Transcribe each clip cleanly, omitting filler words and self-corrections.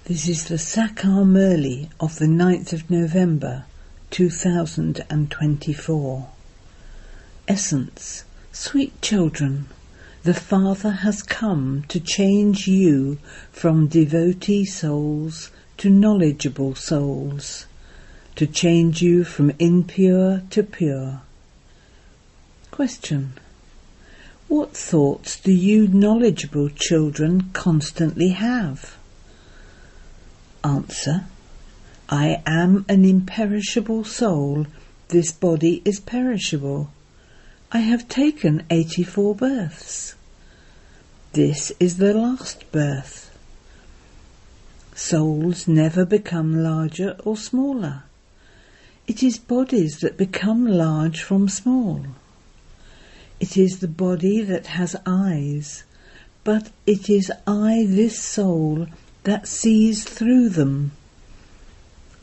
This is the Sakar Murli of the 9th of November 2024. Essence. Sweet children, the Father has come to change you from devotee souls to knowledgeable souls, to change you from impure to pure. Question. What thoughts do you knowledgeable children constantly have? Answer. I am an imperishable soul. This body is perishable. I have taken 84 births. This is the last birth. Souls never become larger or smaller. It is bodies that become large from small. It is the body that has eyes, but it is I, this soul, that sees through them.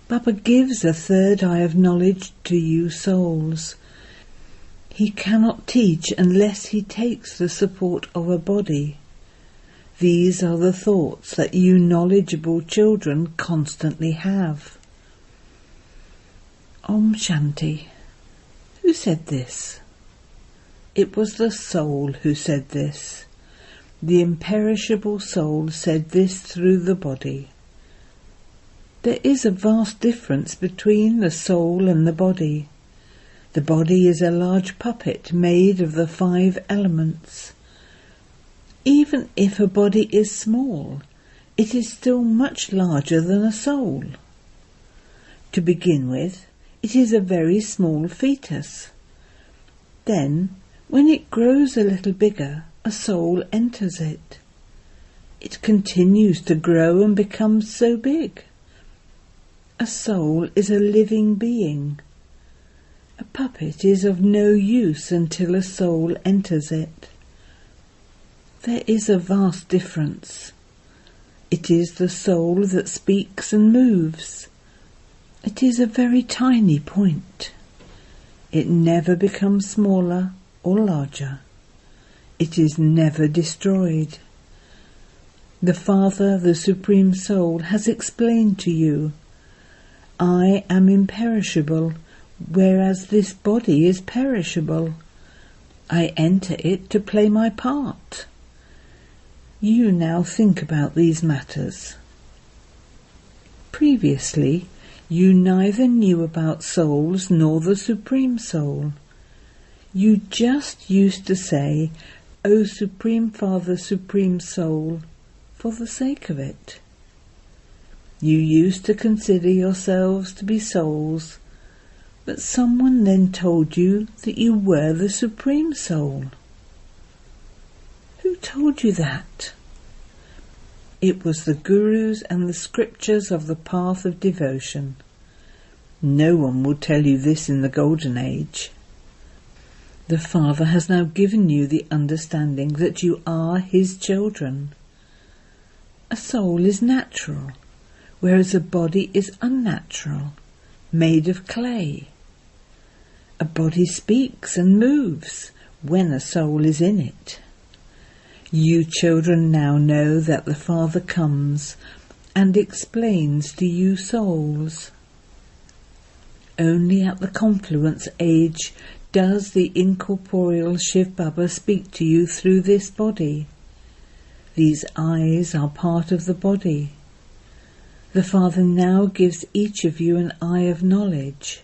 Baba gives a third eye of knowledge to you souls. He cannot teach unless he takes the support of a body. These are the thoughts that you knowledgeable children constantly have. Om Shanti. Who said this? It was the soul who said this. The imperishable soul said this through the body. There is a vast difference between the soul and the body. The body is a large puppet made of the 5 elements. Even if a body is small, it is still much larger than a soul. To begin with, it is a very small fetus. Then, when it grows a little bigger, a soul enters it. It continues to grow and becomes so big. A soul is a living being. A puppet is of no use until a soul enters it. There is a vast difference. It is the soul that speaks and moves. It is a very tiny point. It never becomes smaller or larger. It is never destroyed. The Father, the Supreme Soul, has explained to you, I am imperishable, whereas this body is perishable. I enter it to play my part. You now think about these matters. Previously, you neither knew about souls nor the Supreme Soul. You just used to say, O Supreme Father, Supreme Soul, for the sake of it. You used to consider yourselves to be souls, but someone then told you that you were the Supreme Soul. Who told you that? It was the Gurus and the scriptures of the path of devotion. No one will tell you this in the Golden Age. The Father has now given you the understanding that you are his children. A soul is natural, whereas a body is unnatural, made of clay. A body speaks and moves when a soul is in it. You children now know that the Father comes and explains to you souls. Only at the confluence age does the incorporeal shivbaba speak to you through this body. These eyes are part of the body. The Father now gives each of you an eye of knowledge.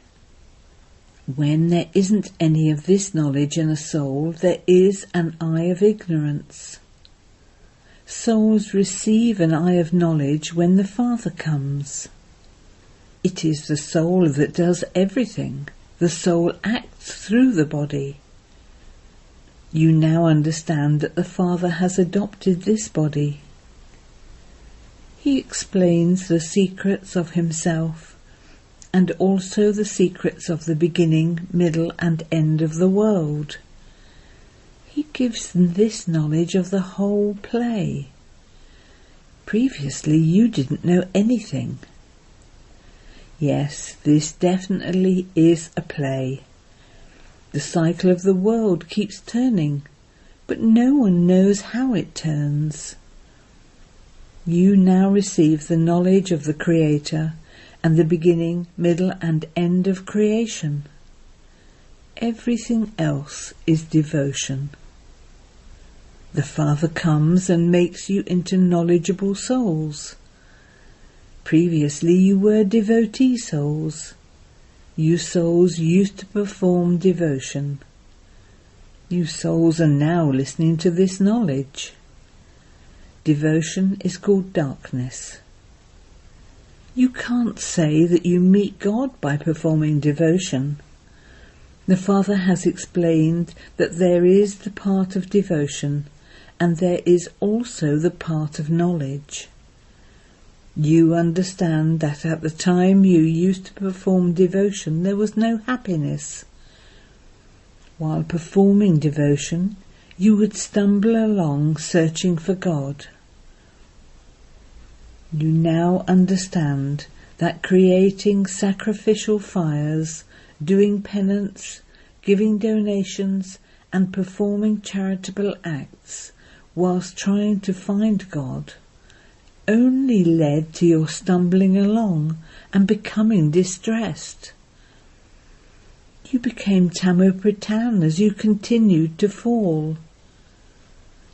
When there isn't any of this knowledge in a soul, there is an eye of ignorance. Souls receive an eye of knowledge when the Father comes. It is the soul that does everything. The soul acts through the body. You now understand that the Father has adopted this body. He explains the secrets of himself and also the secrets of the beginning, middle and end of the world. He gives them this knowledge of the whole play. Previously you didn't know anything. Yes, this definitely is a play. The cycle of the world keeps turning, but no one knows how it turns. You now receive the knowledge of the Creator and the beginning, middle and end of creation. Everything else is devotion. The Father comes and makes you into knowledgeable souls. Previously you were devotee souls. You souls used to perform devotion. You souls are now listening to this knowledge. Devotion is called darkness. You can't say that you meet God by performing devotion. The Father has explained that there is the part of devotion and there is also the part of knowledge. You understand that at the time you used to perform devotion there was no happiness. While performing devotion, you would stumble along searching for God. You now understand that creating sacrificial fires, doing penance, giving donations, and performing charitable acts whilst trying to find God only led to your stumbling along and becoming distressed. You became Tamopradhan as you continued to fall.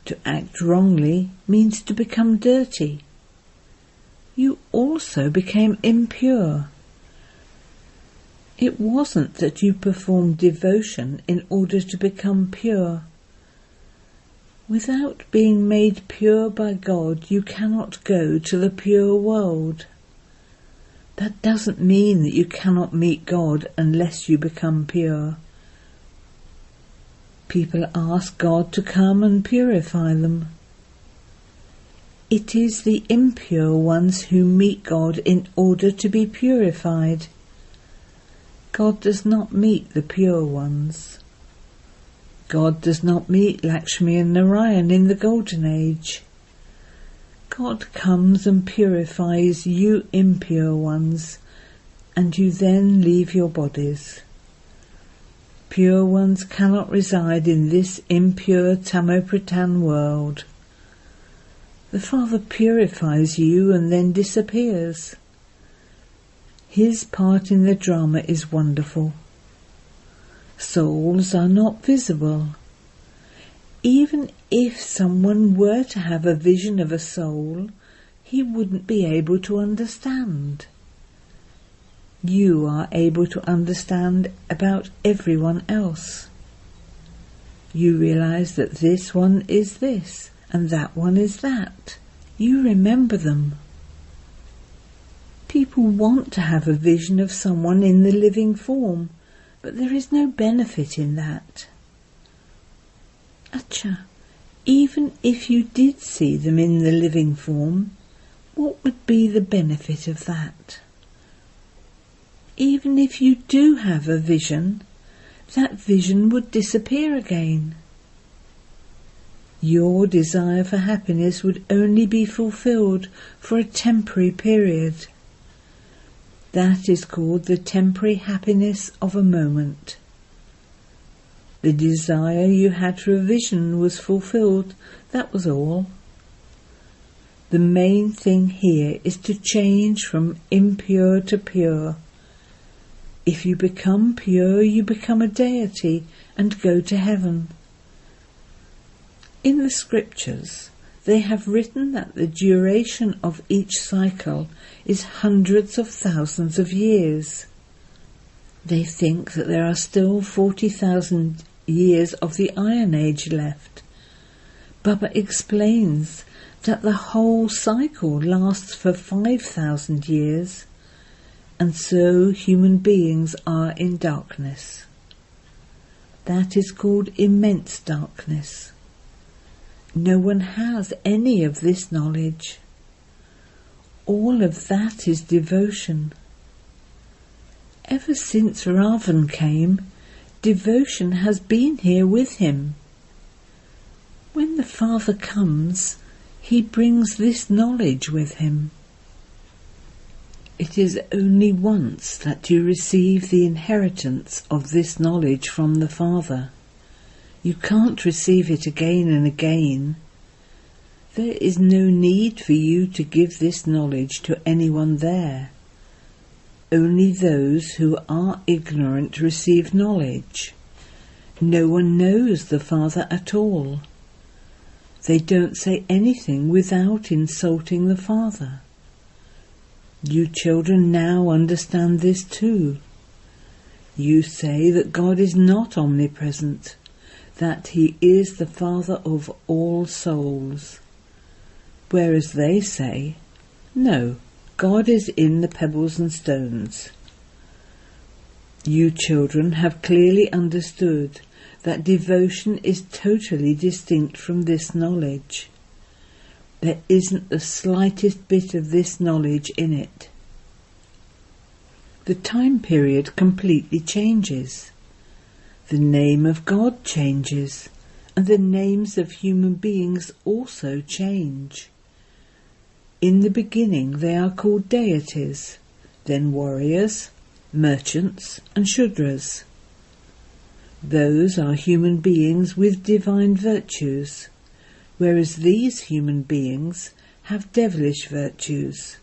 To act wrongly means to become dirty. You also became impure. It wasn't that you performed devotion in order to become pure. Without being made pure by God, you cannot go to the pure world. That doesn't mean that you cannot meet God unless you become pure. People ask God to come and purify them. It is the impure ones who meet God in order to be purified. God does not meet the pure ones. God does not meet Lakshmi and Narayan in the Golden Age. God comes and purifies you impure ones, and you then leave your bodies. Pure ones cannot reside in this impure Tamopradhan world. The Father purifies you and then disappears. His part in the drama is wonderful. Souls are not visible. Even if someone were to have a vision of a soul, he wouldn't be able to understand. You are able to understand about everyone else. You realize that this one is this and that one is that. You remember them. People want to have a vision of someone in the living form, but there is no benefit in that. Acha, even if you did see them in the living form, what would be the benefit of that? Even if you do have a vision, that vision would disappear again. Your desire for happiness would only be fulfilled for a temporary period. That is called the temporary happiness of a moment. The desire you had for a vision was fulfilled, that was all. The main thing here is to change from impure to pure. If you become pure, you become a deity and go to heaven. In the scriptures, they have written that the duration of each cycle is hundreds of thousands of years. They think that there are still 40,000 years of the Iron Age left. Baba explains that the whole cycle lasts for 5,000 years, and so human beings are in darkness. That is called immense darkness. No one has any of this knowledge. All of that is devotion. Ever since Ravan came, devotion has been here with him. When the Father comes, he brings this knowledge with him. It is only once that you receive the inheritance of this knowledge from the Father. You can't receive it again and again. There is no need for you to give this knowledge to anyone there. Only those who are ignorant receive knowledge. No one knows the Father at all. They don't say anything without insulting the Father. You children now understand this too. You say that God is not omnipresent, that He is the Father of all souls. Whereas they say, no, God is in the pebbles and stones. You children have clearly understood that devotion is totally distinct from this knowledge. There isn't the slightest bit of this knowledge in it. The time period completely changes. The name of God changes, and the names of human beings also change. In the beginning they are called deities, then warriors, merchants and Shudras. Those are human beings with divine virtues, whereas these human beings have devilish virtues.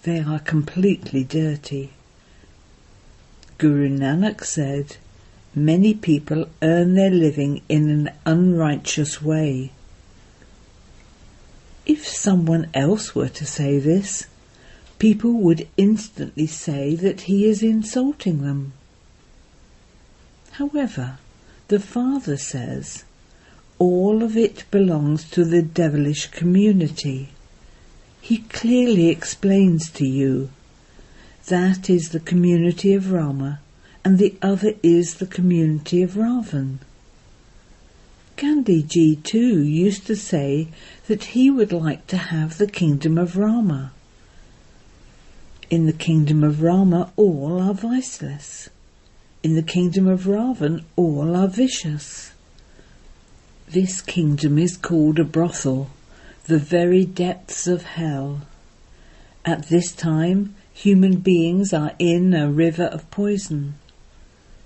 They are completely dirty. Guru Nanak said, many people earn their living in an unrighteous way. If someone else were to say this, people would instantly say that he is insulting them. However, the Father says, all of it belongs to the devilish community. He clearly explains to you, that is the community of Rama, and the other is the community of Ravan. Gandhiji too used to say that he would like to have the kingdom of Rama. In the kingdom of Rama all are viceless. In the kingdom of Ravan all are vicious. This kingdom is called a brothel, the very depths of hell. At this time human beings are in a river of poison.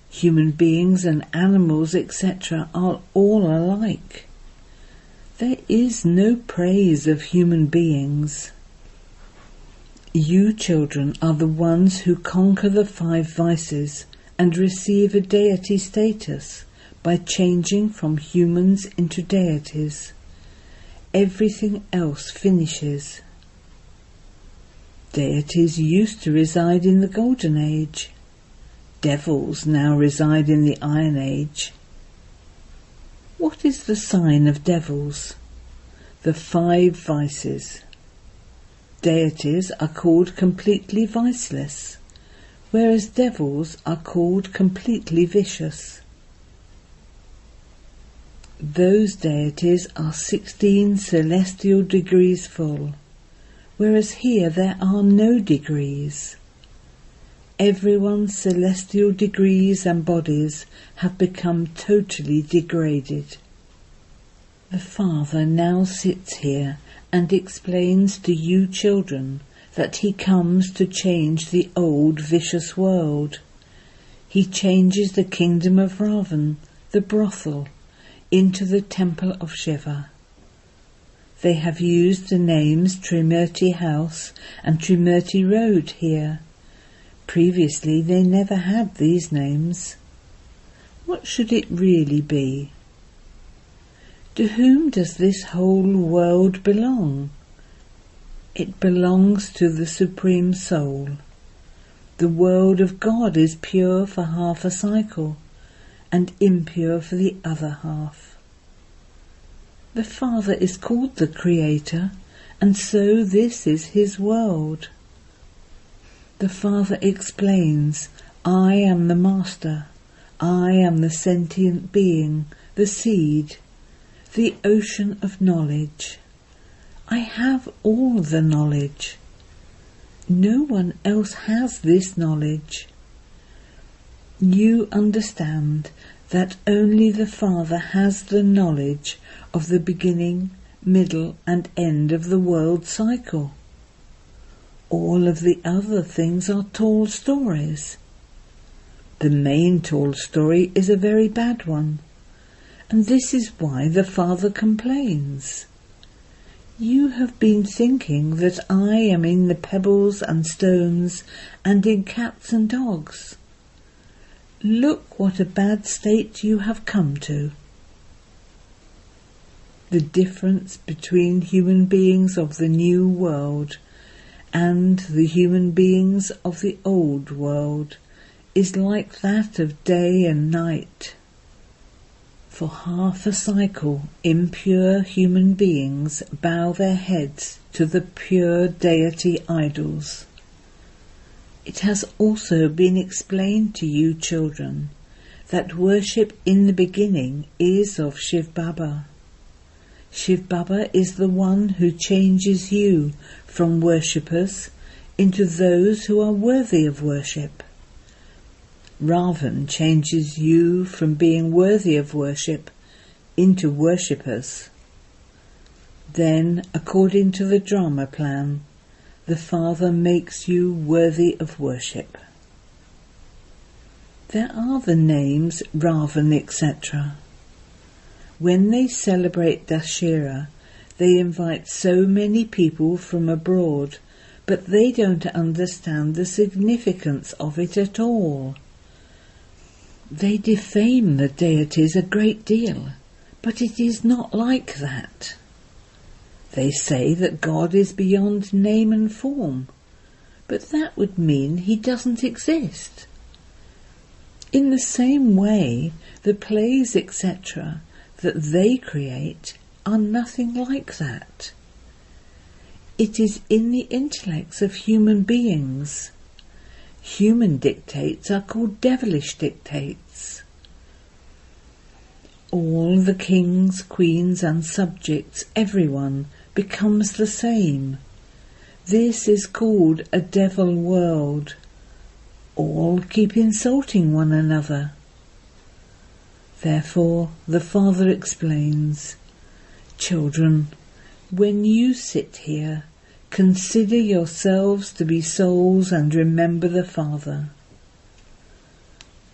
Human beings and animals, etc., are all alike. There is no praise of human beings. You children are the ones who conquer the 5 vices and receive a deity status by changing from humans into deities. Everything else finishes. Deities used to reside in the Golden Age. Devils now reside in the Iron Age. What is the sign of devils? The 5 vices. Deities are called completely viceless, whereas devils are called completely vicious. Those deities are 16 celestial degrees full, whereas here there are no degrees. Everyone's celestial degrees and bodies have become totally degraded. The Father now sits here and explains to you children that he comes to change the old vicious world. He changes the kingdom of Ravan, the brothel, into the temple of Shiva. They have used the names Trimurti House and Trimurti Road here. Previously they never had these names. What should it really be? To whom does this whole world belong? It belongs to the Supreme Soul. The world of God is pure for half a cycle, and impure for the other half. The Father is called the Creator, and so this is his world. The Father explains, I am the Master, I am the sentient being, the seed, the ocean of knowledge. I have all the knowledge. No one else has this knowledge. You understand that only the Father has the knowledge of the beginning, middle and end of the world cycle. All of the other things are tall stories. The main tall story is a very bad one, and this is why the Father complains. You have been thinking that I am in the pebbles and stones and in cats and dogs. Look what a bad state you have come to. The difference between human beings of the new world and the human beings of the old world is like that of day and night. For half a cycle, impure human beings bow their heads to the pure deity idols. It has also been explained to you, children, that worship in the beginning is of Shivbaba. Shivbaba is the one who changes you from worshippers into those who are worthy of worship. Ravan changes you from being worthy of worship into worshippers. Then, according to the drama plan, the Father makes you worthy of worship. There are the names Ravan, etc. When they celebrate Dashera, they invite so many people from abroad, but they don't understand the significance of it at all. They defame the deities a great deal, but it is not like that. They say that God is beyond name and form, but that would mean he doesn't exist. In the same way, the plays, etc., that they create are nothing like that. It is in the intellects of human beings. Human dictates are called devilish dictates. All the kings, queens and subjects, everyone, becomes the same. This is called a devil world. All keep insulting one another. Therefore, the Father explains, children, when you sit here, consider yourselves to be souls and remember the Father.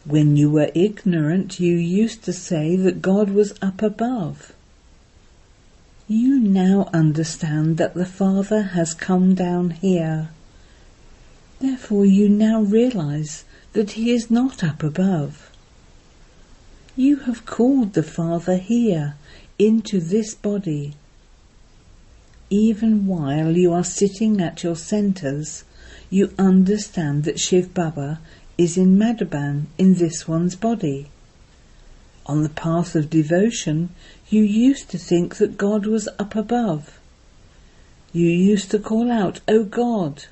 When you were ignorant, you used to say that God was up above. You now understand that the Father has come down here. Therefore you now realize that he is not up above. You have called the Father here, into this body. Even while you are sitting at your centres, you understand that Shivbaba is in Madhaban, in this one's body. On the path of devotion, you used to think that God was up above. You used to call out, "O God!"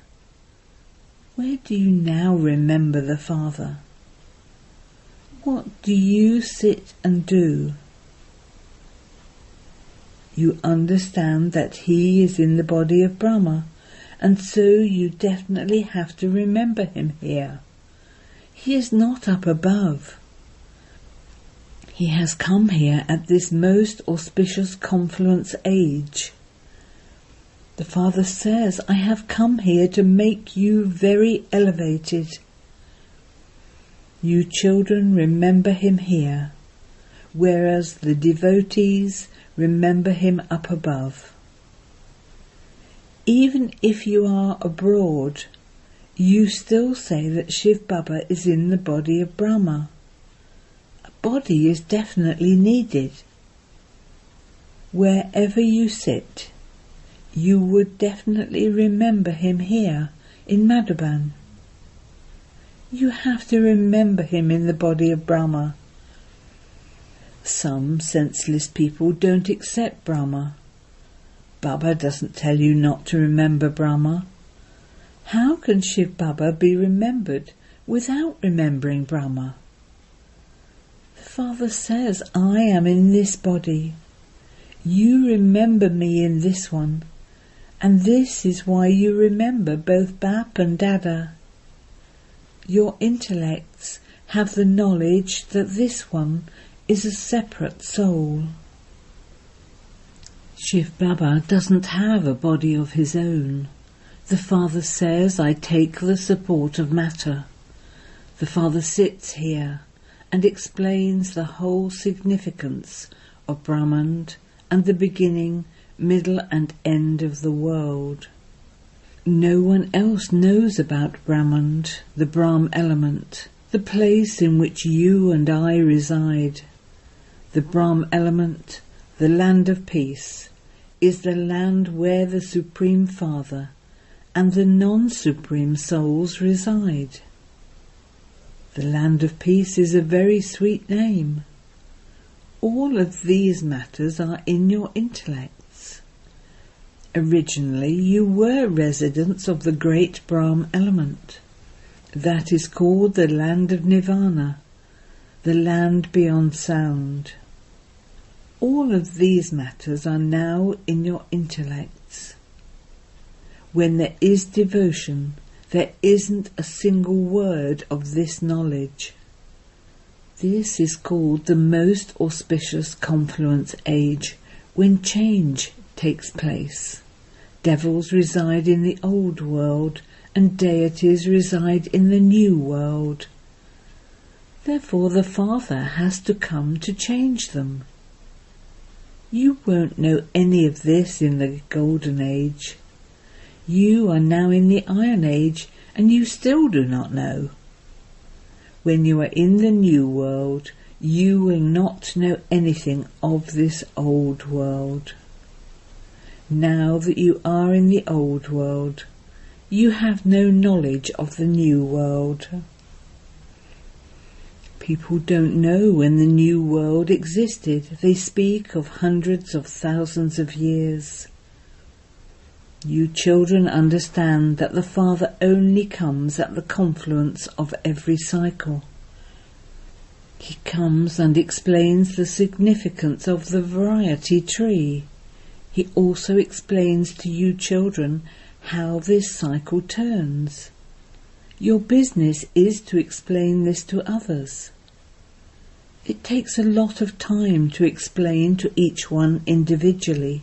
Where do you now remember the Father? What do you sit and do? You understand that he is in the body of Brahma, and so you definitely have to remember him here. He is not up above. He has come here at this most auspicious confluence age. The Father says, I have come here to make you very elevated. You children remember him here, whereas the devotees remember him up above. Even if you are abroad, you still say that Shivbaba is in the body of Brahma. A body is definitely needed. Wherever you sit, you would definitely remember him here in Madhaban. You have to remember him in the body of Brahma. Some senseless people don't accept Brahma. Baba doesn't tell you not to remember Brahma. How can Shivbaba be remembered without remembering Brahma? The Father says, I am in this body. You remember me in this one, and this is why you remember both Bap and Dada. Your intellects have the knowledge that this one is a separate soul. Shivbaba doesn't have a body of his own. The Father says, I take the support of matter. The Father sits here and explains the whole significance of Brahman and the beginning middle and end of the world. No one else knows about Brahman, the Brahm element, the place in which you and I reside. The Brahm element, the land of peace, is the land where the Supreme Father and the non-supreme souls reside. The land of peace is a very sweet name. All of these matters are in your intellects. Originally you were residents of the great Brahm element. That is called the land of Nirvana, the land beyond sound. All of these matters are now in your intellects. When there is devotion, there isn't a single word of this knowledge. This is called the most auspicious confluence age, when change takes place. Devils reside in the old world, and deities reside in the new world. Therefore the Father has to come to change them. You won't know any of this in the Golden Age. You are now in the Iron Age, and you still do not know. When you are in the new world, you will not know anything of this old world. Now that you are in the old world, you have no knowledge of the new world. People don't know when the new world existed. They speak of hundreds of thousands of years. You children understand that the Father only comes at the confluence of every cycle. He comes and explains the significance of the variety tree. He also explains to you children how this cycle turns. Your business is to explain this to others. It takes a lot of time to explain to each one individually.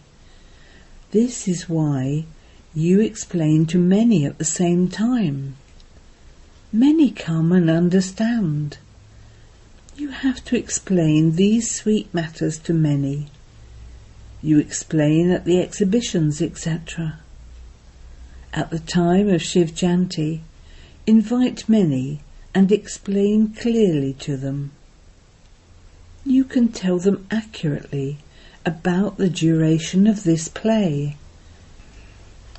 This is why you explain to many at the same time. Many come and understand. You have to explain these sweet matters to many. You explain at the exhibitions, etc. At the time of Shiv Jayanti, invite many and explain clearly to them. You can tell them accurately about the duration of this play.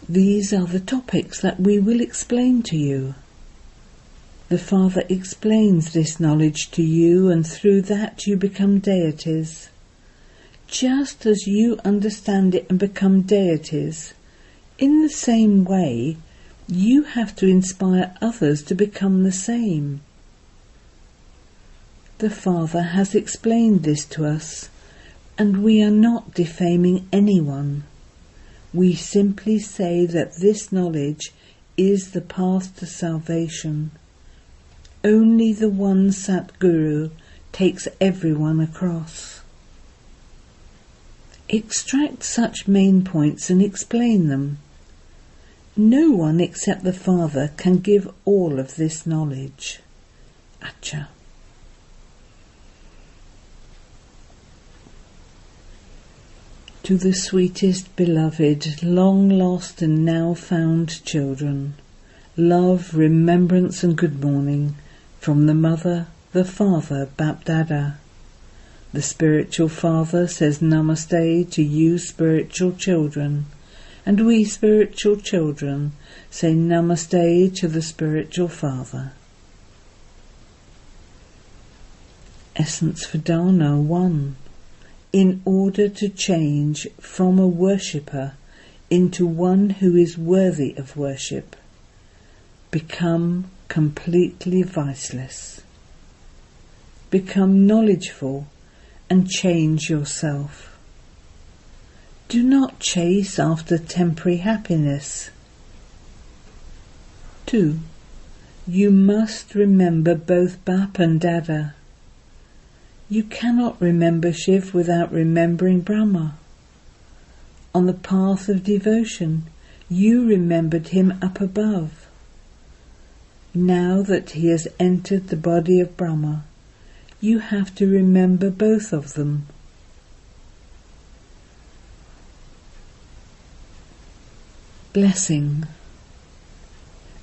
These are the topics that we will explain to you. The Father explains this knowledge to you, and through that you become deities. Just as you understand it and become deities, in the same way, you have to inspire others to become the same. The Father has explained this to us, and we are not defaming anyone. We simply say that this knowledge is the path to salvation. Only the one Satguru takes everyone across. Extract such main points and explain them. No one except the Father can give all of this knowledge. Acha. To the sweetest beloved, long lost and now found children, love, remembrance and good morning from the Mother, the Father, BapDada. The spiritual Father says Namaste to you spiritual children, and we spiritual children say Namaste to the spiritual Father. Essence for Dharna 1. In order to change from a worshipper into one who is worthy of worship, become completely viceless. Become knowledgeful and change yourself. Do not chase after temporary happiness. 2. You must remember both Bap and Dada. You cannot remember Shiv without remembering Brahma. On the path of devotion, you remembered him up above. Now that he has entered the body of Brahma, you have to remember both of them. Blessing.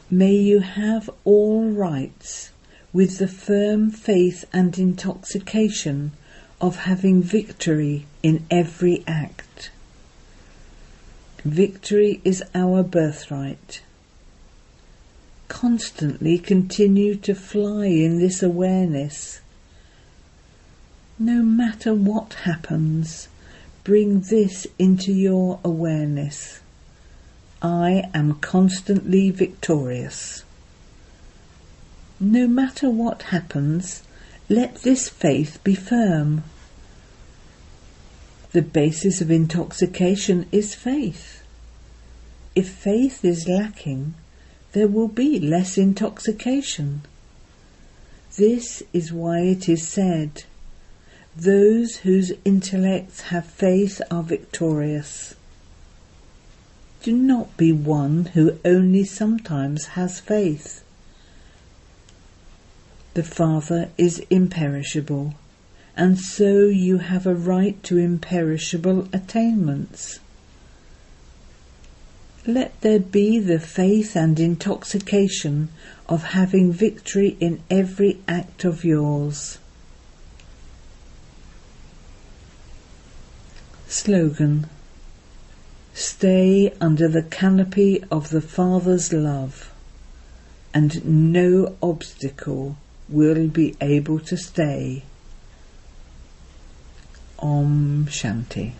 May you have all rights with the firm faith and intoxication of having victory in every act. Victory is our birthright. Constantly continue to fly in this awareness. No matter what happens, bring this into your awareness. I am constantly victorious. No matter what happens, let this faith be firm. The basis of intoxication is faith. If faith is lacking, there will be less intoxication. This is why it is said, those whose intellects have faith are victorious. Do not be one who only sometimes has faith. The Father is imperishable, and so you have a right to imperishable attainments. Let there be the faith and intoxication of having victory in every act of yours. Slogan. Stay under the canopy of the Father's love, and no obstacle will be able to stay. Om Shanti.